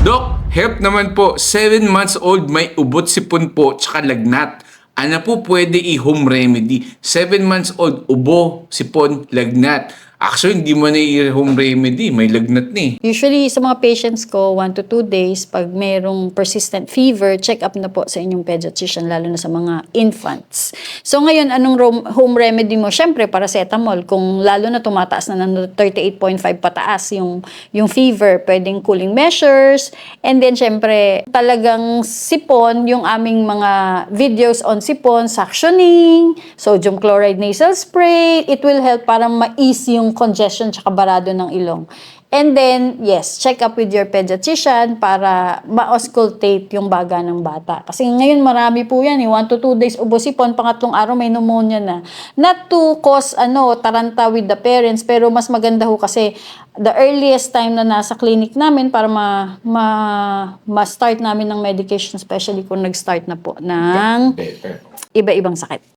Dok, help naman po. 7 months old, may ubot sipon po, tsaka lagnat. Ano po pwede i-home remedy? 7 months old, ubo, sipon, lagnat. Actually, hindi mo na i-home remedy. May lagnat ni. Usually, sa mga patients ko, 1 to 2 days, pag merong persistent fever, check up na po sa inyong pediatrician, lalo na sa mga infants. So ngayon, anong home remedy mo? Siyempre, paracetamol. Kung lalo na tumataas na ng 38.5 pataas yung fever, pwedeng cooling measures. And then, siyempre, talagang sipon, yung aming mga videos on sipon, suctioning, sodium chloride nasal spray, it will help para ma-ease yung congestion tsaka barado ng ilong. And then, yes, check up with your pediatrician para ma-auscultate yung baga ng bata. Kasi ngayon marami po yan, 1 to 2 days ubosipon, pangatlong araw may pneumonia na. Not to cause taranta with the parents, pero mas maganda ho kasi the earliest time na nasa clinic namin para ma-start namin ng medication, especially kung nag-start na po ng iba-ibang sakit.